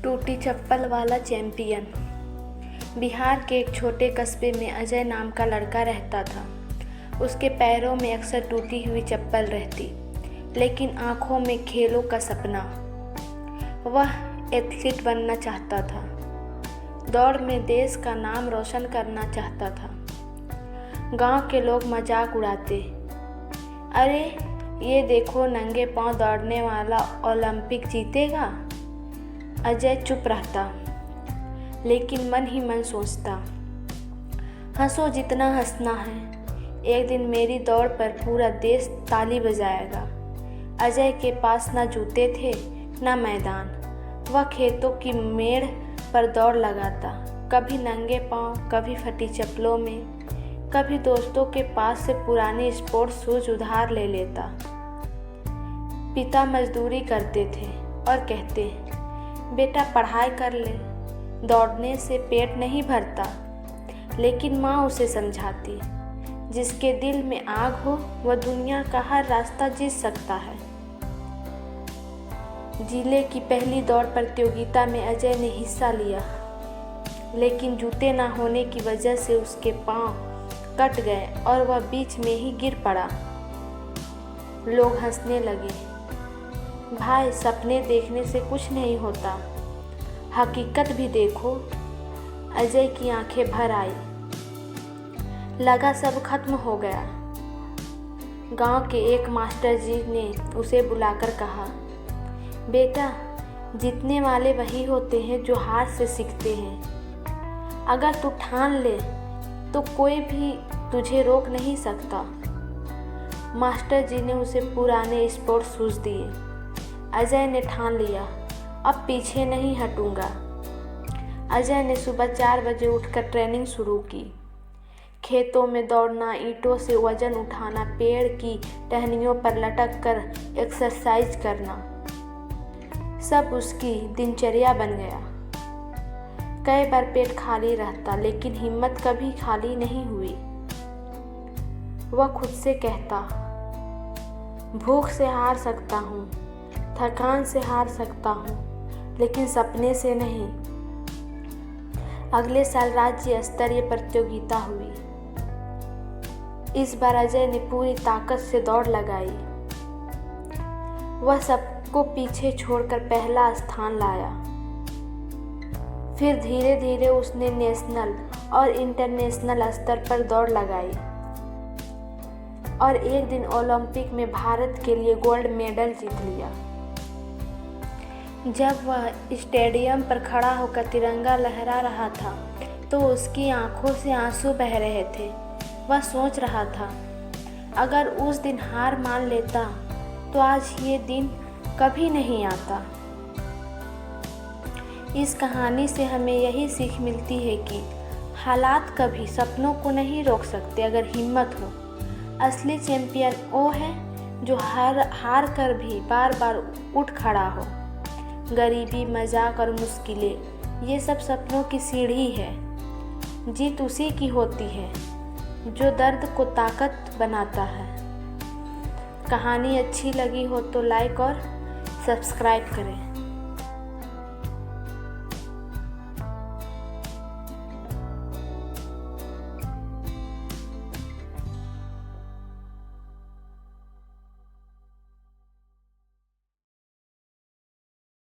टूटी चप्पल वाला चैंपियन। बिहार के एक छोटे कस्बे में अजय नाम का लड़का रहता था। उसके पैरों में अक्सर टूटी हुई चप्पल रहती, लेकिन आंखों में खेलों का सपना। वह एथलीट बनना चाहता था, दौड़ में देश का नाम रोशन करना चाहता था। गांव के लोग मजाक उड़ाते, अरे ये देखो नंगे पांव दौड़ने वाला ओलंपिक जीतेगा। अजय चुप रहता, लेकिन मन ही मन सोचता, हंसो जितना हंसना है, एक दिन मेरी दौड़ पर पूरा देश ताली बजाएगा। अजय के पास न जूते थे न मैदान। वह खेतों की मेड़ पर दौड़ लगाता, कभी नंगे पांव, कभी फटी चप्पलों में, कभी दोस्तों के पास से पुराने स्पोर्ट्स शूज उधार ले लेता। पिता मजदूरी करते थे और कहते, बेटा पढ़ाई कर ले, दौड़ने से पेट नहीं भरता। लेकिन माँ उसे समझाती, जिसके दिल में आग हो वह दुनिया का हर रास्ता जीत सकता है। जिले की पहली दौड़ प्रतियोगिता में अजय ने हिस्सा लिया, लेकिन जूते ना होने की वजह से उसके पांव कट गए और वह बीच में ही गिर पड़ा। लोग हंसने लगे, भाई सपने देखने से कुछ नहीं होता, हकीकत भी देखो। अजय की आंखें भर आई, लगा सब खत्म हो गया। गांव के एक मास्टर जी ने उसे बुलाकर कहा, बेटा जीतने वाले वही होते हैं जो हार से सीखते हैं। अगर तू ठान ले तो कोई भी तुझे रोक नहीं सकता। मास्टर जी ने उसे पुराने स्पोर्ट्स शूज दिए। अजय ने ठान लिया, अब पीछे नहीं हटूंगा। अजय ने सुबह 4 बजे उठकर ट्रेनिंग शुरू की। खेतों में दौड़ना, ईंटों से वजन उठाना, पेड़ की टहनियों पर लटक कर एक्सरसाइज करना, सब उसकी दिनचर्या बन गया। कई बार पेट खाली रहता, लेकिन हिम्मत कभी खाली नहीं हुई। वह खुद से कहता, भूख से हार सकता हूँ, थकान से हार सकता हूँ, लेकिन सपने से नहीं। अगले साल राज्य स्तरीय प्रतियोगिता हुई। इस बार अजय ने पूरी ताकत से दौड़ लगाई। वह सबको पीछे छोड़कर पहला स्थान लाया। फिर धीरे धीरे उसने नेशनल और इंटरनेशनल स्तर पर दौड़ लगाई और एक दिन ओलंपिक में भारत के लिए गोल्ड मेडल जीत लिया। जब वह स्टेडियम पर खड़ा होकर तिरंगा लहरा रहा था, तो उसकी आंखों से आंसू बह रहे थे। वह सोच रहा था, अगर उस दिन हार मान लेता तो आज ये दिन कभी नहीं आता। इस कहानी से हमें यही सीख मिलती है कि हालात कभी सपनों को नहीं रोक सकते अगर हिम्मत हो। असली चैंपियन वो है जो हार कर भी बार बार उठ खड़ा हो। गरीबी, मजाक और मुश्किलें, ये सब सपनों की सीढ़ी है। जीत उसी की होती है जो दर्द को ताकत बनाता है। कहानी अच्छी लगी हो तो लाइक और सब्सक्राइब करें।